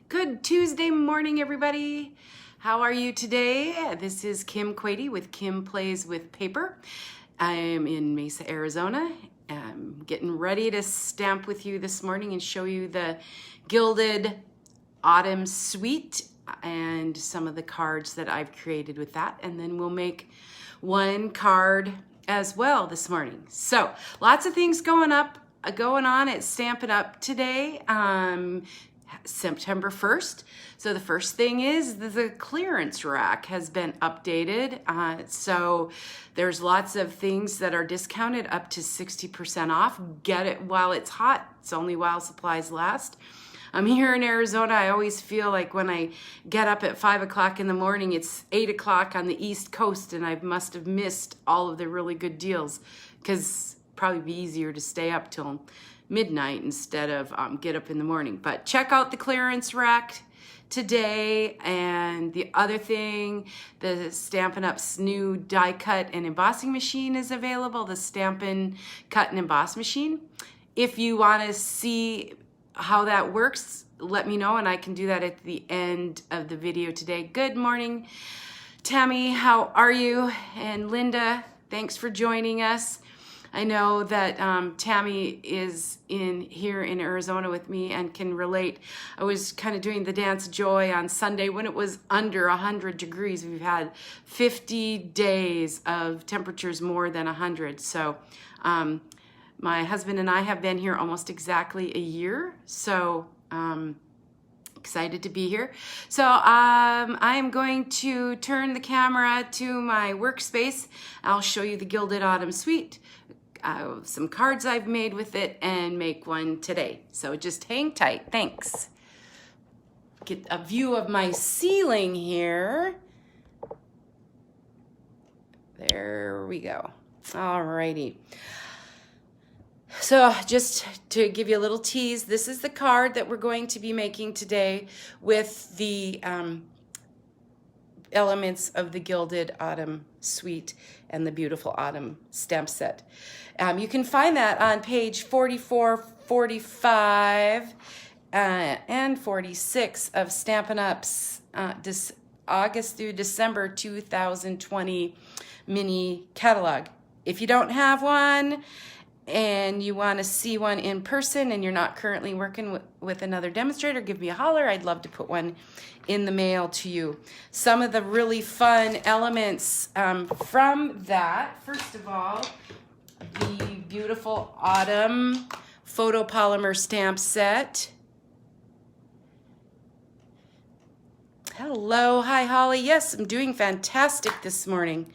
Good Tuesday morning, everybody. How are you today? This is Kim Quady with Kim Plays with Paper. I am in Mesa, Arizona. I'm getting ready to stamp with you this morning and show you the Gilded Autumn Suite and some of the cards that I've created with that. And then we'll make one card as well this morning. So lots of things going on at Stampin' Up! Today, September 1st. So the first thing is the clearance rack has been updated. So there's lots of things that are discounted up to 60% off. Get it while it's hot. It's only while supplies last. I'm here in Arizona. I always feel like when I get up at 5 o'clock in the morning, it's 8 o'clock on the East Coast, and I must have missed all of the really good deals, because probably be easier to stay up till midnight instead of get up in the morning. But check out the clearance rack today. And the other thing, the Stampin' Up's new die cut and embossing machine is available, the Stampin' Cut and Emboss machine. If you want to see how that works, let me know, and I can do that at the end of the video today. Good morning, Tammy. How are you? And Linda, thanks for joining us. I know that Tammy is here in Arizona with me and can relate. I was kind of doing the Dance Joy on Sunday when it was under 100 degrees. We've had 50 days of temperatures more than 100. So my husband and I have been here almost exactly a year. So excited to be here. So I am going to turn the camera to my workspace. I'll show you the Gilded Autumn Suite. Some cards I've made with it, and make one today. So just hang tight. Thanks. Get a view of my ceiling here. There we go. Alrighty. So just to give you a little tease, this is the card that we're going to be making today with the elements of the Gilded Autumn Suite and the beautiful autumn stamp set. You can find that on page 44, 45, and 46 of Stampin' Up's August through December 2020 mini catalog. If you don't have one and you want to see one in person and you're not currently working with another demonstrator, give me a holler. I'd love to put one in the mail to you. Some of the really fun elements from that, first of all, the beautiful autumn photopolymer stamp set. Hello, hi Holly. Yes, I'm doing fantastic this morning.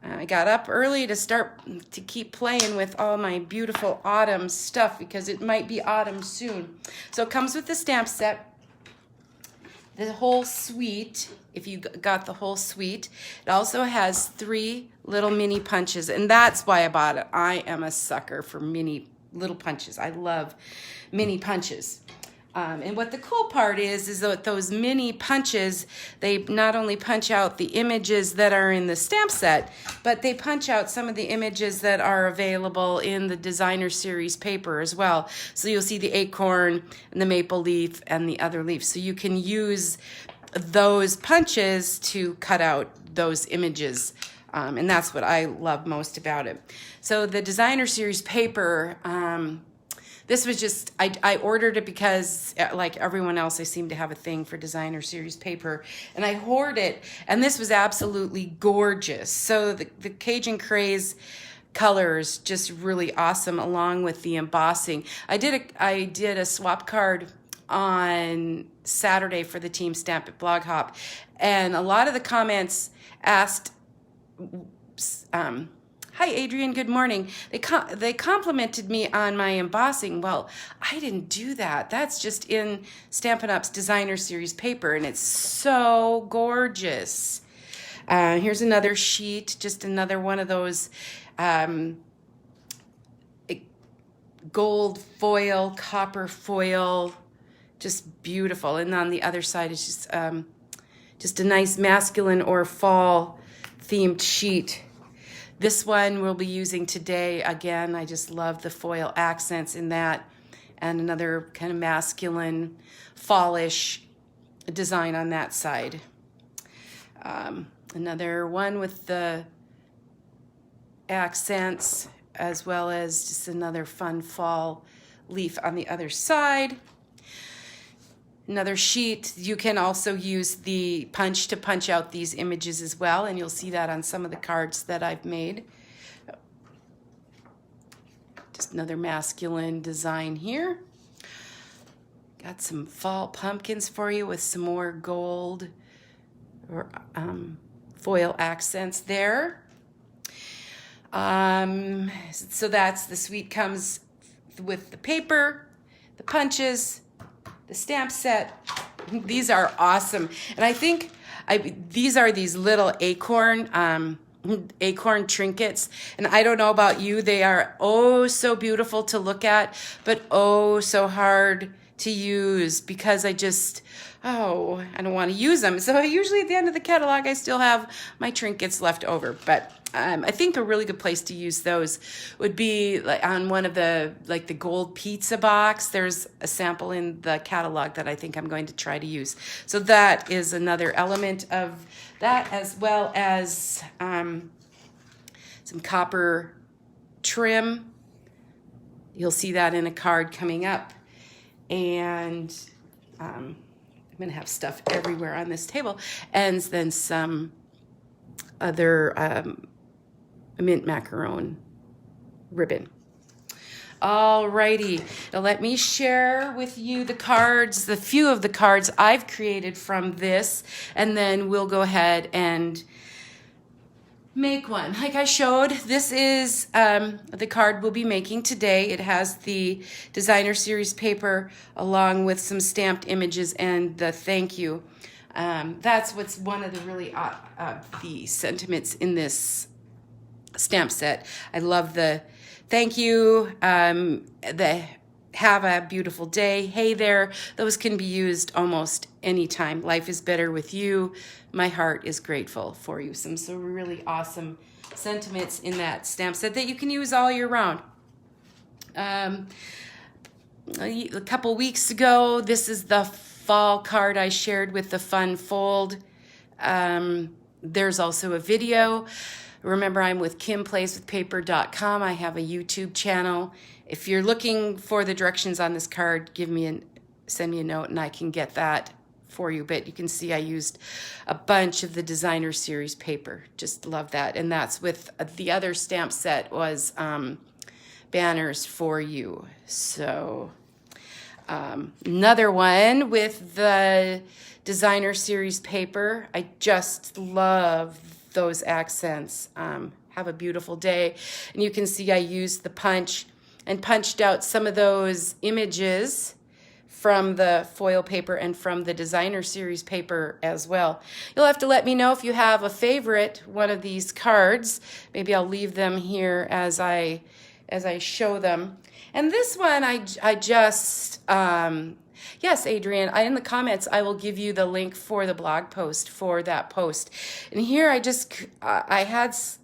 I got up early to keep playing with all my beautiful autumn stuff because it might be autumn soon. So it comes with the stamp set, the whole suite, if you got the whole suite. It also has 3 little mini punches, and that's why I bought it. I am a sucker for little punches. I love mini punches. And what the cool part is that those mini punches, they not only punch out the images that are in the stamp set, but they punch out some of the images that are available in the designer series paper as well. So you'll see the acorn and the maple leaf and the other leaf. So you can use those punches to cut out those images. And that's what I love most about it. So the designer series paper, this was just, I ordered it because, like everyone else, I seem to have a thing for designer series paper. And I hoard it, and this was absolutely gorgeous. So the Cajun Craze colors, just really awesome, along with the embossing. I did a swap card on Saturday for the Team Stamp at Blog Hop, and a lot of the comments asked, hi, Adrian, good morning. They complimented me on my embossing. Well, I didn't do that. That's just in Stampin' Up's Designer Series paper, and it's so gorgeous. Here's another sheet, just another one of those gold foil, copper foil, just beautiful. And on the other side is just a nice masculine or fall themed sheet. This one we'll be using today. Again, I just love the foil accents in that, and another kind of masculine, fallish design on that side. Another one with the accents, as well as just another fun fall leaf on the other side. Another sheet. You can also use the punch to punch out these images as well, and you'll see that on some of the cards that I've made. Just another masculine design here. Got some fall pumpkins for you with some more gold or foil accents there. So that's the suite comes with the paper, the punches, the stamp set. These are awesome. And I think these are these little acorn trinkets. And I don't know about you, they are oh so beautiful to look at, but oh so hard to use because I don't want to use them. So usually at the end of the catalog, I still have my trinkets left over. But I think a really good place to use those would be like on one of the the gold pizza box. There's a sample in the catalog that I think I'm going to try to use. So that is another element of that, as well as some copper trim. You'll see that in a card coming up. And I'm going to have stuff everywhere on this table. And then some other mint macaron ribbon. Alrighty, now let me share with you the cards, the few of the cards I've created from this, and then we'll go ahead and make one. Like I showed, this is the card we'll be making today. It has the designer series paper along with some stamped images and the thank you. That's what's one of the really the sentiments in this stamp set. I love the thank you, the have a beautiful day, hey there. Those can be used almost anytime. Life is better with you. My heart is grateful for you. Some really awesome sentiments in that stamp set that you can use all year round. A couple weeks ago, this is the fall card I shared with the fun fold. There's also a video. Remember, I'm with KimPlaysWithPaper.com. I have a YouTube channel. If you're looking for the directions on this card, send me a note and I can get that for you. But you can see I used a bunch of the designer series paper. Just love that. And that's with the other stamp set was banners for you. So another one with the designer series paper. I just love those accents. Have a beautiful day. And you can see I used the punch and punched out some of those images from the foil paper and from the designer series paper as well. You'll have to let me know if you have a favorite one of these cards. Maybe I'll leave them here as I show them. And this one I just yes, Adrian, in the comments, I will give you the link for the blog post for that post. And here I had a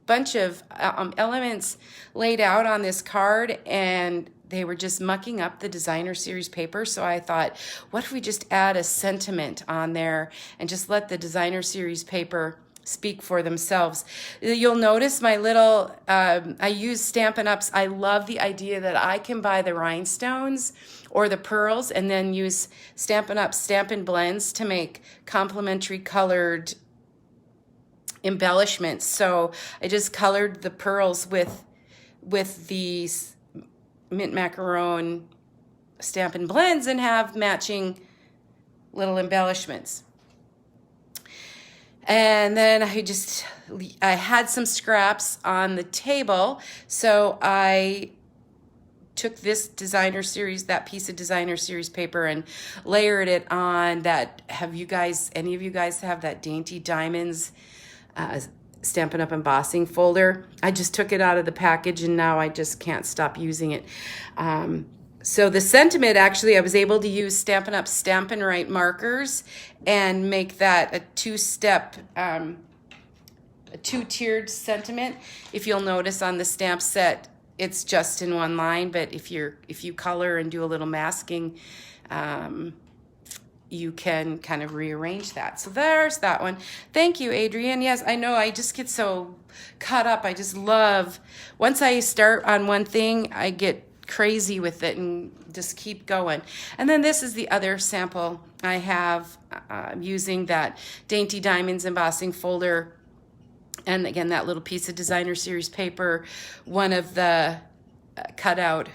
bunch of elements laid out on this card, and they were just mucking up the designer series paper. So I thought, what if we just add a sentiment on there and just let the designer series paper speak for themselves. You'll notice my little, I use Stampin' Ups. I love the idea that I can buy the rhinestones or the pearls and then use Stampin' Up Stampin' Blends to make complementary colored embellishments. So I just colored the pearls with these mint macaron Stampin' Blends and have matching little embellishments. And then I had some scraps on the table, so I took this designer series, that piece of designer series paper, and layered it on that. Any of you guys have that Dainty Diamonds Stampin' Up embossing folder? I just took it out of the package and now I just can't stop using it. So the sentiment, actually, I was able to use Stampin' Up Stampin' Right markers and make that a two-step, a two-tiered sentiment. If you'll notice on the stamp set, it's just in one line, but if you color and do a little masking, you can kind of rearrange that. So there's that one. Thank you, Adrian. Yes, I know I just get so caught up. I just love, once I start on one thing, I get crazy with it and just keep going. And then this is the other sample I have using that Dainty Diamonds embossing folder. And again, that little piece of designer series paper, one of the cutout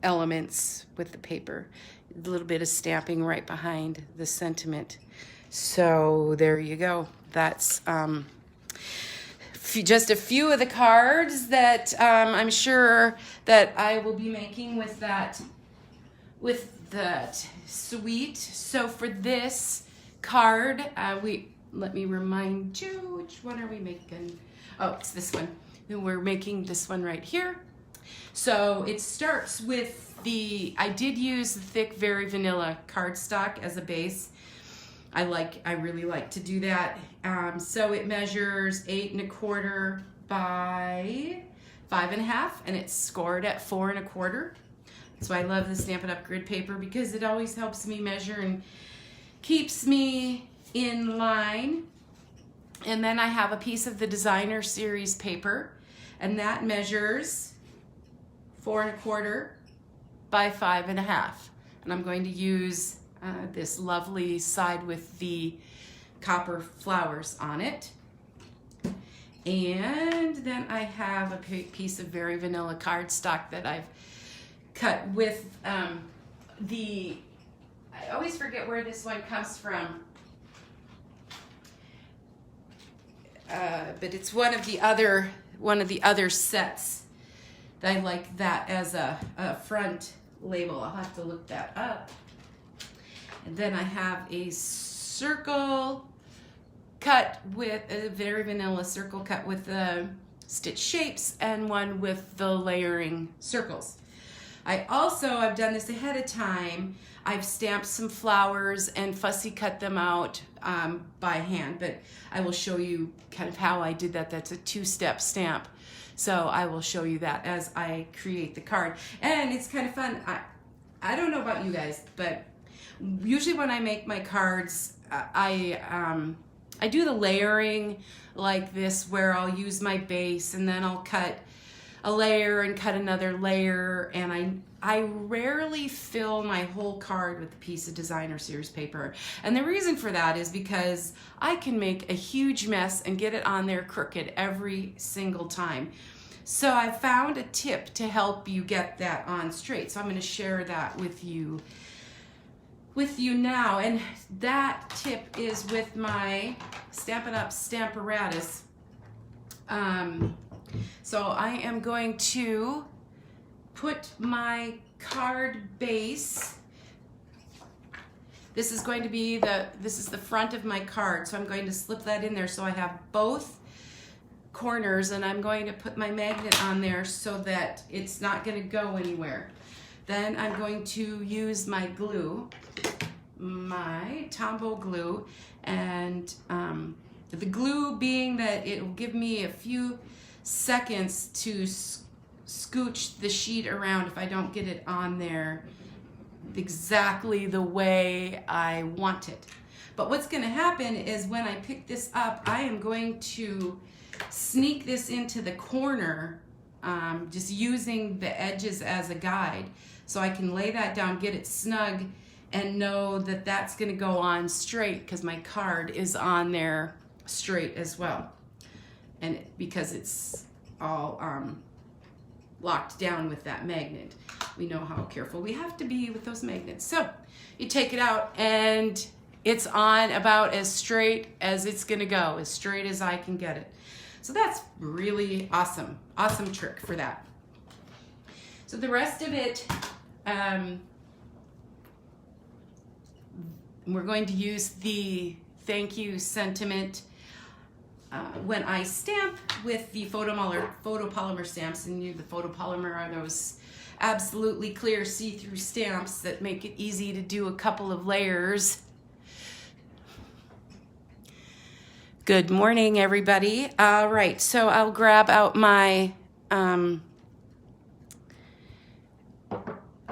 elements with the paper. A little bit of stamping right behind the sentiment. So there you go. That's just a few of the cards that I'm sure that I will be making with that suite. So for this card, let me remind you, which one are we making? Oh, it's this one. And we're making this one right here. So it starts with I did use the thick Very Vanilla cardstock as a base. I really like to do that. So it measures 8 1/4 by 5 1/2, and it's scored at 4 1/4. So I love the Stampin' Up! Grid paper because it always helps me measure and keeps me in line. And then I have a piece of the designer series paper, and that measures 4 1/4 by 5 1/2. And I'm going to use this lovely side with the copper flowers on it. And then I have a piece of Very Vanilla cardstock that I've cut with I always forget where this one comes from. But it's one of the other sets. I like that as a front label. I'll have to look that up. And then I have a circle cut with a Very Vanilla circle cut with the stitch shapes, and one with the layering circles. I've done this ahead of time. I've stamped some flowers and fussy cut them out by hand, but I will show you kind of how I did that. That's a 2-step stamp. So I will show you that as I create the card. And it's kind of fun. I don't know about you guys, but usually when I make my cards, I do the layering like this, where I'll use my base and then I'll cut a layer and cut another layer, and I rarely fill my whole card with a piece of designer series paper. And the reason for that is because I can make a huge mess and get it on there crooked every single time. So I found a tip to help you get that on straight. So I'm going to share that with you now. And that tip is with my Stampin' Up! Stamparatus. So I am going to put my card base. This is going to be this is the front of my card. So I'm going to slip that in there so I have both corners, and I'm going to put my magnet on there so that it's not going to go anywhere. Then I'm going to use my glue, my Tombow glue, and the glue being that it will give me a few seconds to scooch the sheet around if I don't get it on there exactly the way I want it. But what's going to happen is when I pick this up, I am going to sneak this into the corner, just using the edges as a guide, so I can lay that down, get it snug, and know that that's going to go on straight because my card is on there straight as well. And because it's all locked down with that magnet. We know how careful we have to be with those magnets. So you take it out and it's on about as straight as it's gonna go, as straight as I can get it. So that's really awesome. Awesome trick for that. So the rest of it, we're going to use the thank you sentiment when I stamp with the photopolymer stamps. And the photopolymer are those absolutely clear see-through stamps that make it easy to do a couple of layers. Good morning, everybody. All right, so I'll grab out my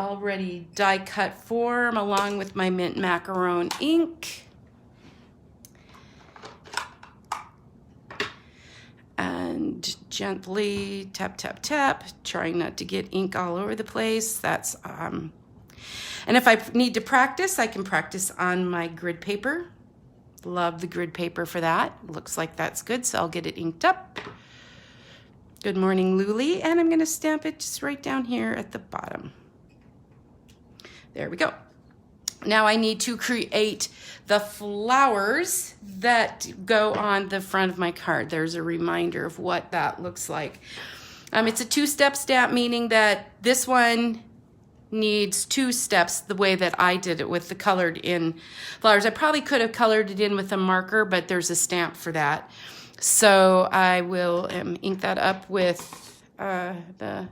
already die cut form along with my mint macaron ink. And gently tap, tap, tap, trying not to get ink all over the place. That's, and if I need to practice, I can practice on my grid paper. Love the grid paper for that. Looks like that's good, so I'll get it inked up. Good morning, Luli, and I'm gonna stamp it just right down here at the bottom. There we go. Now I need to create the flowers that go on the front of my card. There's a reminder of what that looks like. It's a two-step stamp, meaning that this one needs 2 steps the way that I did it with the colored in flowers. I probably could have colored it in with a marker, but there's a stamp for that. So I will ink that up with the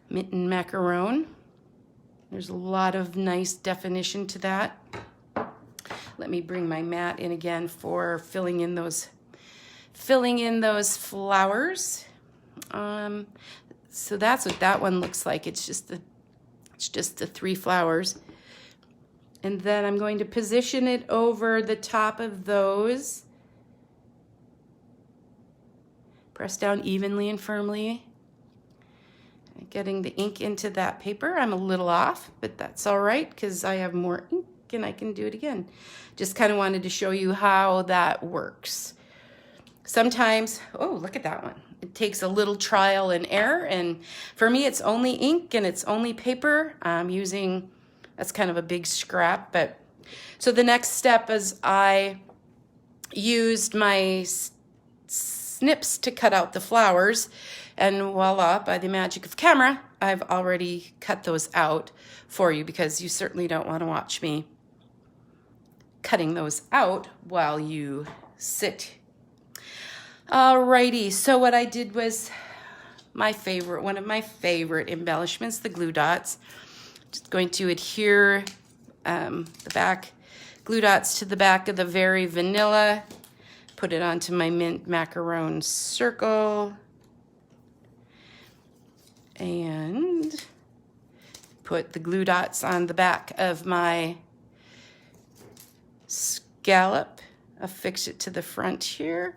mint and macaron. There's a lot of nice definition to that. Let me bring my mat in again for filling in those flowers. So that's what that one looks like. It's just the 3 flowers. And then I'm going to position it over the top of those. Press down evenly and firmly. Getting the ink into that paper. I'm a little off, but that's all right because I have more ink and I can do it again. Just kind of wanted to show you how that works. Sometimes, oh, look at that one. It takes a little trial and error, and for me it's only ink and it's only paper. I'm using, that's kind of a big scrap, but so the next step is I used my snips to cut out the flowers, and voila, by the magic of camera, I've already cut those out for you because you certainly don't want to watch me cutting those out while you sit. Alrighty, so what I did was one of my favorite embellishments, the glue dots. Just going to adhere the back glue dots to the back of the Very Vanilla. Put it onto my mint macaron circle. And put the glue dots on the back of my scallop. Affix it to the front here.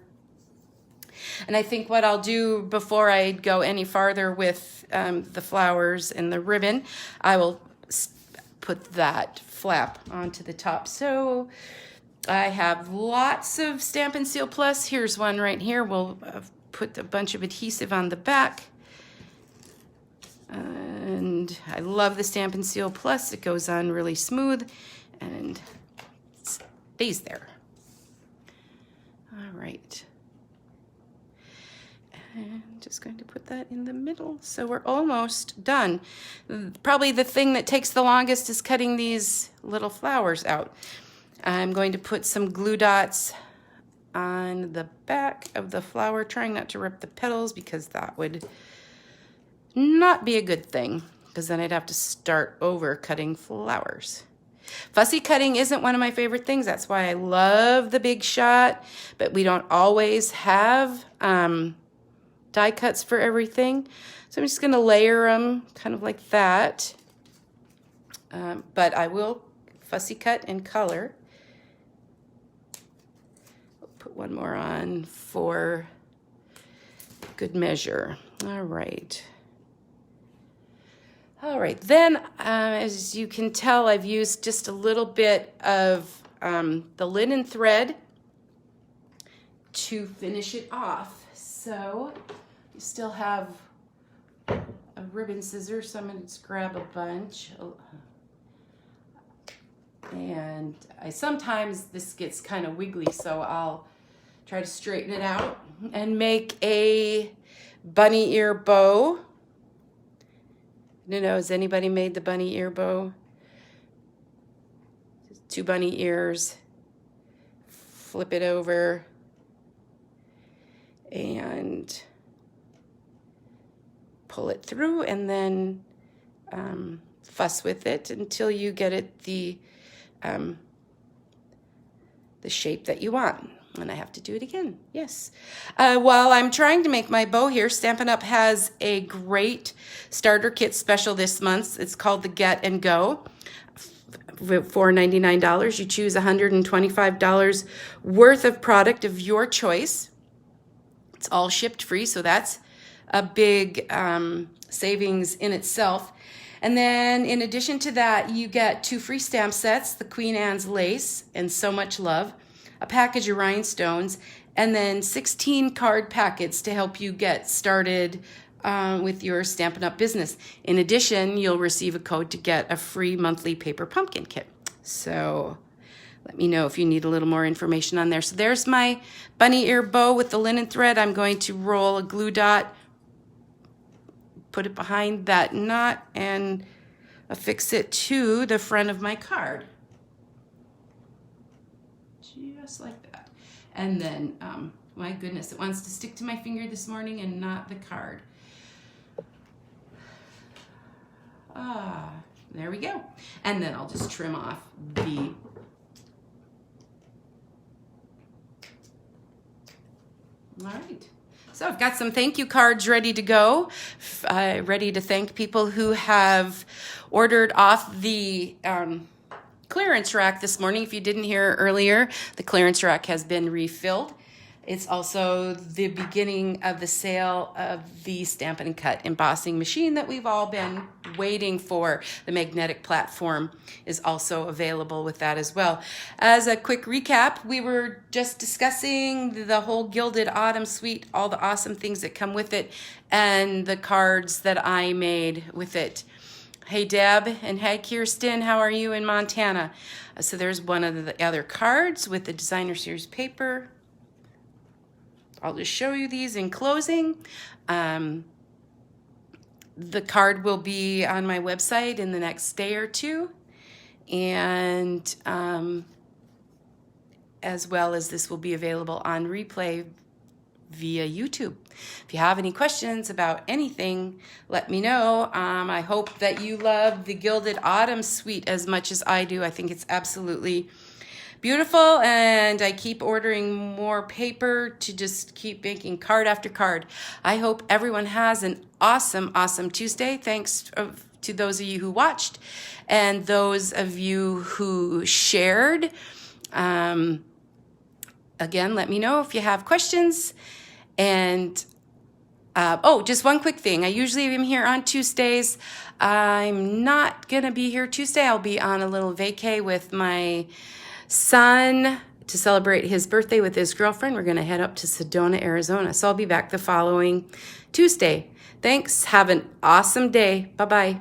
And I think what I'll do before I go any farther with the flowers and the ribbon, I will put that flap onto the top. So I have lots of Stampin' Seal Plus. Here's one right here. We'll put a bunch of adhesive on the back. And I love the Stampin' Seal Plus. It goes on really smooth and stays there. All right. And just going to put that in the middle. So we're almost done. Probably the thing that takes the longest is cutting these little flowers out. I'm going to put some glue dots on the back of the flower, trying not to rip the petals because that would not be a good thing, because then I'd have to start over cutting flowers. Fussy cutting isn't one of my favorite things. That's why I love the Big Shot, but we don't always have die cuts for everything. So I'm just going to layer them kind of like that. But I will fussy cut and color. I'll put one more on for good measure. All right. All right, then as you can tell, I've used just a little bit of the linen thread to finish it off. So you still have a ribbon scissor, so I'm going to just grab a bunch. And sometimes this gets kind of wiggly, so I'll try to straighten it out and make a bunny ear bow. Has anybody made the bunny ear bow? 2 bunny ears, flip it over, and pull it through, and then fuss with it until you get it the shape that you want. And I have to do it again. Yes. While I'm trying to make my bow here, Stampin' Up! Has a great starter kit special this month. It's called the Get and Go. For $99, you choose $125 worth of product of your choice. It's all shipped free, so that's a big savings in itself. And then in addition to that, you get 2 free stamp sets, the Queen Anne's Lace and So Much Love, a package of rhinestones, and then 16 card packets to help you get started with your Stampin' Up! Business. In addition, you'll receive a code to get a free monthly paper pumpkin kit. So let me know if you need a little more information on there. So there's my bunny ear bow with the linen thread. I'm going to roll a glue dot, put it behind that knot, and affix it to the front of my card. Just like that. And then, my goodness, it wants to stick to my finger this morning and not the card. There we go. And then I'll just trim off the all right. So I've got some thank you cards ready to go, ready to thank people who have ordered off the clearance rack this morning. If you didn't hear earlier, the clearance rack has been refilled. It's also the beginning of the sale of the Stampin' Cut embossing machine that we've all been waiting for. The magnetic platform is also available with that as well. As a quick recap, we were just discussing the whole Gilded Autumn Suite, all the awesome things that come with it, and the cards that I made with it. Hey Deb, and hey Kirsten, how are you in Montana? So there's one of the other cards with the designer series paper. I'll just show you these in closing. The card will be on my website in the next day or two. And as well as this will be available on replay via YouTube. If you have any questions about anything, let me know. I hope that you love the Gilded Autumn Suite as much as I do. I think it's absolutely beautiful, and I keep ordering more paper to just keep making card after card. I hope everyone has an awesome, awesome Tuesday. Thanks to those of you who watched and those of you who shared. Again, let me know if you have questions. And oh, just one quick thing. I usually am here on Tuesdays. I'm not going to be here Tuesday. I'll be on a little vacay with my son to celebrate his birthday with his girlfriend. We're going to head up to Sedona, Arizona. So I'll be back the following Tuesday. Thanks. Have an awesome day. Bye-bye.